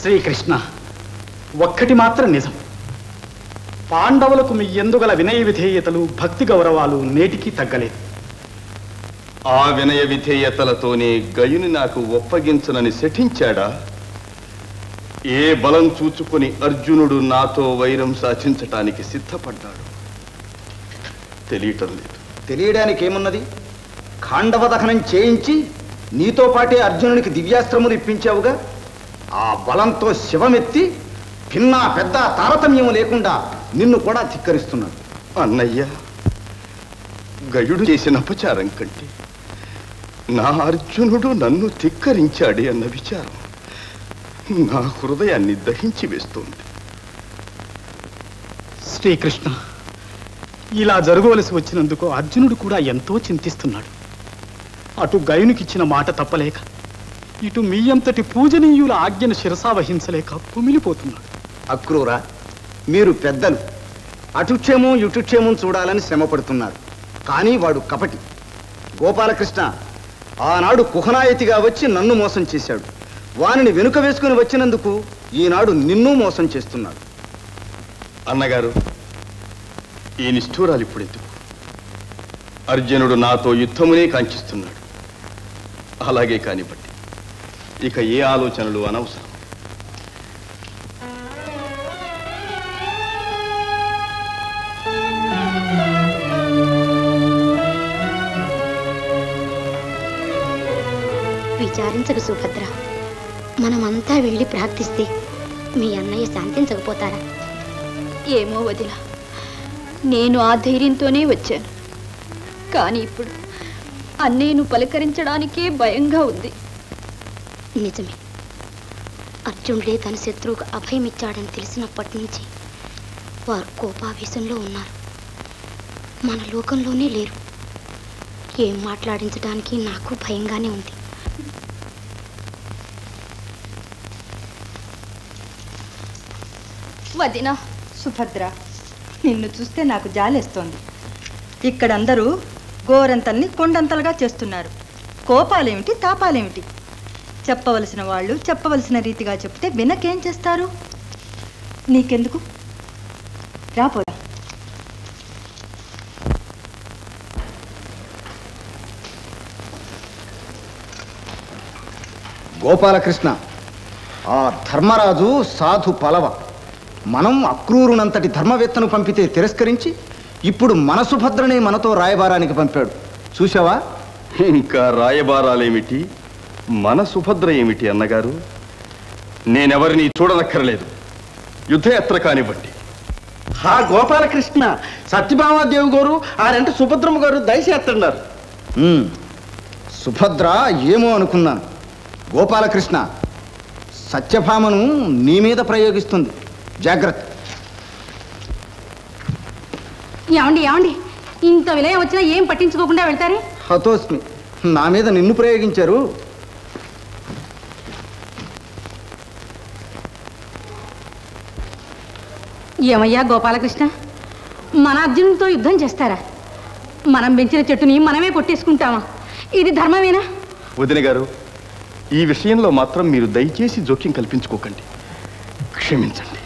శ్రీకృష్ణ, ఒక్కటి మాత్రం నిజం. పాండవులకు మీ ఎందుగల వినయ విధేయతలు, భక్తి గౌరవాలు నేటికి తగ్గలేదు. ఆ వినయ విధేయతలతోనే గయుని నాకు ఒప్పగించనని శఠించాడా? ఏ బలం చూచుకుని అర్జునుడు నాతో వైరం సాధించటానికి సిద్ధపడ్డాడు? తెలియటం లేదు. తెలియడానికి ఏమున్నది? ఖాండవ దహనం చేయించి నీతో పాటే అర్జునునికి దివ్యాస్త్రములు ఇప్పించావుగా. ఆ బలంతో శివమెత్తి పిన్నా పెద్ద తారతమ్యం లేకుండా నిన్ను కూడా ధిక్కరిస్తున్నాడు. అన్నయ్య, గయుడు చేసిన అపచారం కంటే నా అర్జునుడు నన్ను ధిక్కరించాడే అన్న విచారం నా హృదయాన్ని దహించి వేస్తోంది. శ్రీకృష్ణ, ఇలా జరగవలసి వచ్చినందుకు అర్జునుడు కూడా ఎంతో చింతిస్తున్నాడు. అటు గయునికిచ్చిన మాట తప్పలేక, ఇటు మీ అంతటి పూజనీయుల ఆజ్ఞను శిరసావహించలేక కుమిలిపోతున్నాడు. అక్రూరా, మీరు పెద్దలు, అటుక్షేమం ఇటుక్షేమం చూడాలని శ్రమపడుతున్నారు. కానీ వాడు కపటి. గోపాలకృష్ణ ఆనాడు కుహనాయతిగా వచ్చి నన్ను మోసం చేశాడు. వానిని వెనుక వేసుకుని వచ్చినందుకు ఈనాడు నిన్ను మోసం చేస్తున్నాడు. అన్నగారు, ఈ నిష్ఠూరాలు ఇప్పుడెందుకు? అర్జునుడు నాతో యుద్ధమునే కాంక్షిస్తున్నాడు. అలాగే కానివ్వండి, ఇక ఏ ఆలోచనలు అనవసరం. విచారించకు సుభద్ర, మనమంతా వెళ్ళి ప్రార్థిస్తే మీ అన్నయ్య శాంతించకపోతారా? ఏమో వదిన, నేను ఆ ధైర్యంతోనే వచ్చాను. కానీ ఇప్పుడు అన్నయ్యను పలకరించడానికే భయంగా ఉంది. నిజమే, అర్జునుడే తన శత్రువుకు అభయమిచ్చాడని తెలిసినప్పటి నుంచి వారు కోపావేశంలో ఉన్నారు. మన లోకంలోనే లేరు. ఏం మాట్లాడించడానికి నాకు భయంగానే ఉంది. వదిన, సుభద్ర, నిన్ను చూస్తే నాకు జాలేస్తోంది. ఇక్కడందరూ గోరంతల్ని కొండంతలుగా చేస్తున్నారు. కోపాలేమిటి, తాపాలేమిటి? చెప్పవలసిన వాళ్ళు చెప్పవలసిన రీతిగా చెప్తే వినకేం చేస్తారు? నీకెందుకు? రాపోదా. గోపాలకృష్ణ, ఆ ధర్మరాజు సాధు పలవ. మనం అక్రూరునంతటి ధర్మవేత్తను పంపితే తిరస్కరించి ఇప్పుడు మన సుభద్రనే మనతో రాయబారానికి పంపాడు. చూసావా? ఇంకా రాయబారాలేమిటి, మన సుభద్ర ఏమిటి అన్నగారు? నేనెవరిని చూడనక్కర్లేదు. యుద్ధయాత్ర కానివ్వండి. ఆ గోపాలకృష్ణ, సత్యభామాదేవి గారు ఆరంటే సుభద్రమ్మ గారు దయచేస్తున్నారు. సుభద్ర ఏమో అనుకున్నాను. గోపాలకృష్ణ, సత్యభామను నీ మీద ప్రయోగిస్తుంది. జాగ్రత్త. ఏమండి ఏమండి, ఇంత విలయం వచ్చినా ఏం పట్టించుకోకుండా వెళ్తారే? హతోస్మి, నా మీద నిన్ను ప్రయోగించారు. ఏమయ్యా గోపాలకృష్ణ, మన అర్జునుడితో యుద్ధం చేస్తారా? మనం పెంచిన చెట్టుని మనమే కొట్టేసుకుంటామా? ఇది ధర్మమేనా? వదిన గారు, ఈ విషయంలో మాత్రం మీరు దయచేసి జోక్యం కల్పించుకోకండి. క్షమించండి.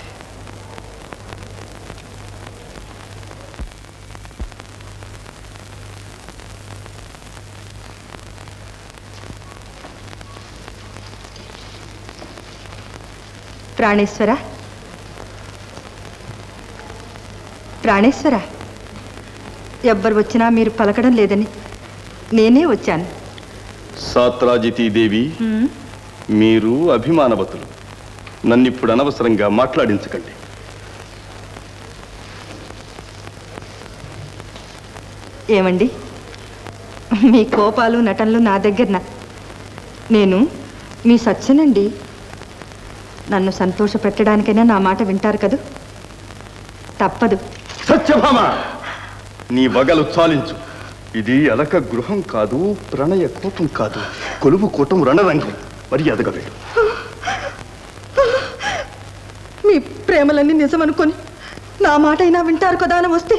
ప్రాణేశ్వర, ప్రాణేశ్వర, ఎవ్వరు వచ్చినా మీరు పలకడం లేదని నేనే వచ్చాను. సాత్రాజితీదేవి, మీరు అభిమానవతులు. నన్నిప్పుడు అనవసరంగా మాట్లాడించకండి. ఏమండి, మీ కోపాలు నటనలు నా దగ్గరన. నేను మీ సత్యనండి. నన్ను సంతోష పెట్టడానికైనా నా మాట వింటారు కదూ? తప్పదు. సత్యభామ, నీ వగలు చాలించు. ఇది అలక గృహం కాదు, ప్రణయ కోపం కాదు, కొలువు కోటం రణరంగం. మర్యాదగా వెళ్ళు. మీ ప్రేమలన్నీ నిజమనుకొని నా మాట అయినా వింటారు కదా అని వస్తే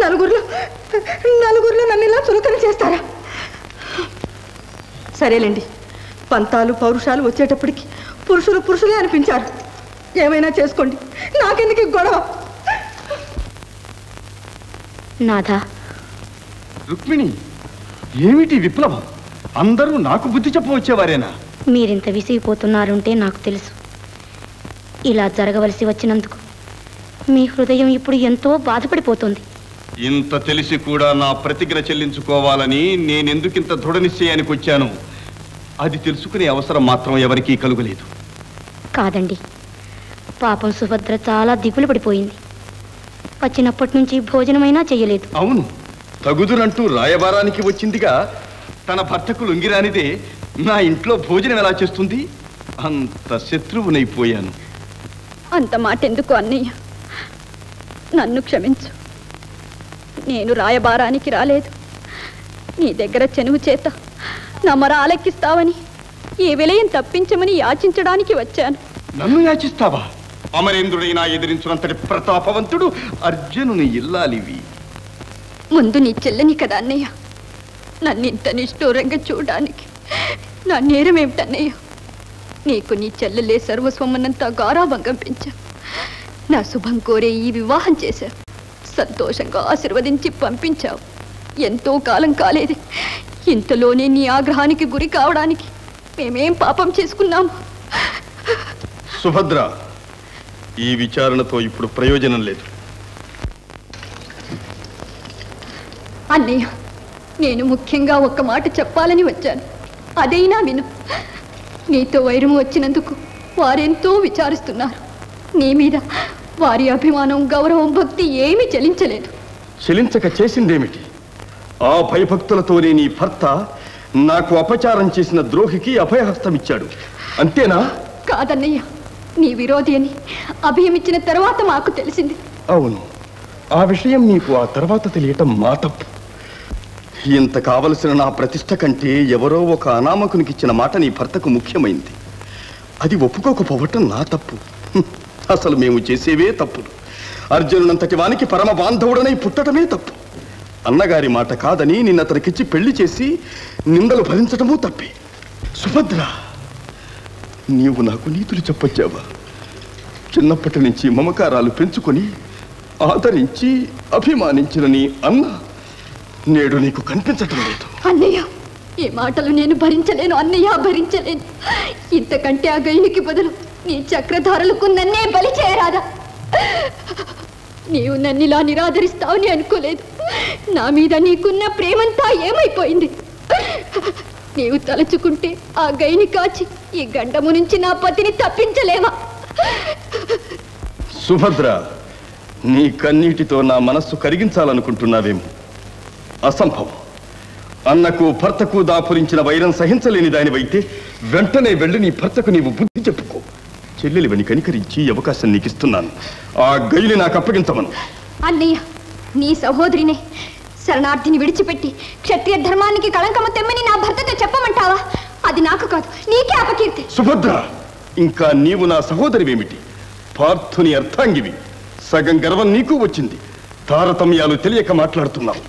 నలుగురిలో నన్ను ఇలా చులకన చేస్తారా? సరేలేండి, పంతాలు పౌరుషాలు వచ్చేటప్పటికి పురుషులే అనిపించారు. ఏమైనా చేసుకోండి, నాకెందుకు ఈ గొడవ? నాథా. రుక్మిణి, ఏమిటి విప్లవం? అందరూ నాకు బుద్ధి చెప్పవచ్చేవారేనా? మీరింత విసిగిపోతున్నారంటే నాకు తెలుసు. ఇలా జరగవలసి వచ్చినందుకు మీ హృదయం ఇప్పుడు ఎంతో బాధపడిపోతుంది. ఇంత తెలిసి కూడా నా ప్రతిజ్ఞ చెల్లించుకోవాలని నేనెందుకింత దృఢ నిశ్చయానికి వచ్చాను అది తెలుసుకునే అవసరం మాత్రం ఎవరికీ కలుగలేదు. కాదండి, పాపం సుభద్ర చాలా దిగులు పడిపోయింది. వచ్చినప్పటి నుంచి భోజనమైనా చెయ్యలేదు. అవును, తగుదునంటూ రాయబారానికి వచ్చిందిగా. తన భర్తకు లొంగిరానిదే నా ఇంట్లో భోజనం ఎలా చేస్తుంది? అంత శత్రువునైపోయాను. అంత మాట ఎందుకు అన్నయ్య? నన్ను క్షమించు. నేను రాయబారానికి రాలేదు. నీ దగ్గర చెనువు చేత నా మర ఆలెక్కిస్తావని, ఈ విలయం తప్పించమని యాచించడానికి వచ్చాను. నన్ను యాచిస్తావా? అమరేంద్రుడైనా ఎదిరించినంతటి ప్రతాపవంతుడు అర్జునుని ఇల్లాలివి. ముందు నీ చెల్లని కదా అన్నయ్య. నన్ను ఇంత నిష్ఠూరంగా చూడడానికి నా నేరం ఏమిటన్నయ్య? నీకు నీ చెల్లెలే సర్వస్వమన్నంతా గారాభంగం పెంచా. నా శుభం కోరే ఈ వివాహం చేశావు. సంతోషంగా ఆశీర్వదించి పంపించావు. ఎంతో కాలం కాలేదు. ఇంతలోనే నీ ఆగ్రహానికి గురి కావడానికి మేమేం పాపం చేసుకున్నాము? సుభద్ర, ఈ విచారణతో ఇప్పుడు ప్రయోజనం లేదు. అన్నయ్య, నేను ముఖ్యంగా ఒక్క మాట చెప్పాలని వచ్చాను. అదైనా విను. నీతో వైరము వచ్చినందుకు వారెంతో విచారిస్తున్నారు. నీ మీద వారి అభిమానం, గౌరవం, భక్తి ఏమీ చెలించలేదు. చెలించక చేసిందేమిటి? ఆ భయభక్తులతోనే నీ భర్త నాకు అపచారం చేసిన ద్రోహికి అభయహస్తమిచ్చాడు. అంతేనా? కాదన్నయ్య, నీ విరోధి అని అభయమిచ్చిన తర్వాత మాకు తెలిసింది. అవును, ఆ విషయం నీకు ఆ తర్వాత తెలియటం మా తప్పు. ఇంత కావలసిన నా ప్రతిష్ట కంటే ఎవరో ఒక అనామకునికిచ్చిన మాట నీ భర్తకు ముఖ్యమైంది. అది ఒప్పుకోకపోవటం నా తప్పు. అసలు మేము చేసేవే తప్పులు. అర్జునునంతటి వానికి పరమ బాంధవుడనై పుట్టడమే తప్పు. అన్నగారి మాట కాదని నిన్నతనికిచ్చి పెళ్లి చేసి నిందలు భరించటమూ తప్పే. సుభద్ర, నీవు నాకు నీతులు చెప్పొచ్చావా? చిన్నప్పటి నుంచి మమకారాలు పెంచుకొని ఆదరించి అభిమానించిన నీ అన్న నేడు నీకు కనిపించటం లేదు. అన్నయ్య, ఈ మాటలు నేను భరించలేను అన్నయ్య, భరించలేను. ఇంతకంటే ఆ గైనికి బదులు నీ చక్రధారులకు నన్నే బలి చేయరాదా? నీవు నన్నిలా నిరాదరిస్తావని అనుకోలేదు. నా మీద నీకున్న ప్రేమంతా ఏమైపోయింది? నీవు తలుచుకుంటే ఆ గైని కాచి ఈ గండము నుంచి నా పతిని తప్పించలేవా? సుభద్ర, నీ కన్నీటితో నా మనస్సు కరిగించాలనుకుంటున్నావేమో. అసంభవం. అన్నకు భర్తకు దాపురించిన వైరం సహించలేని దానివైతే వెంటనే వెళ్ళి నీ భర్తకు నీవు బుద్ధి చెప్పుకో. చెల్లెలివని కనికరించి అవకాశం నీకు ఇస్తున్నాను. ఆ గైని నాకు అప్పగించమను. అన్నయ్య, నీ సహోదరినే శరణార్థిని విడిచిపెట్టి క్షత్రియ ధర్మానికి కళంకము తెమ్మని నా భర్తతో చెప్పమంటావా? అది నాకు కాదు, నీకే అపకీర్తి. సుభద్ర, ఇంకా నీవు నా సహోదరివేమిటి? పార్థుని అర్థాంగివి. సగం గర్వం నీకు వచ్చింది. తారతమ్యాలు తెలియక మాట్లాడుతున్నావు.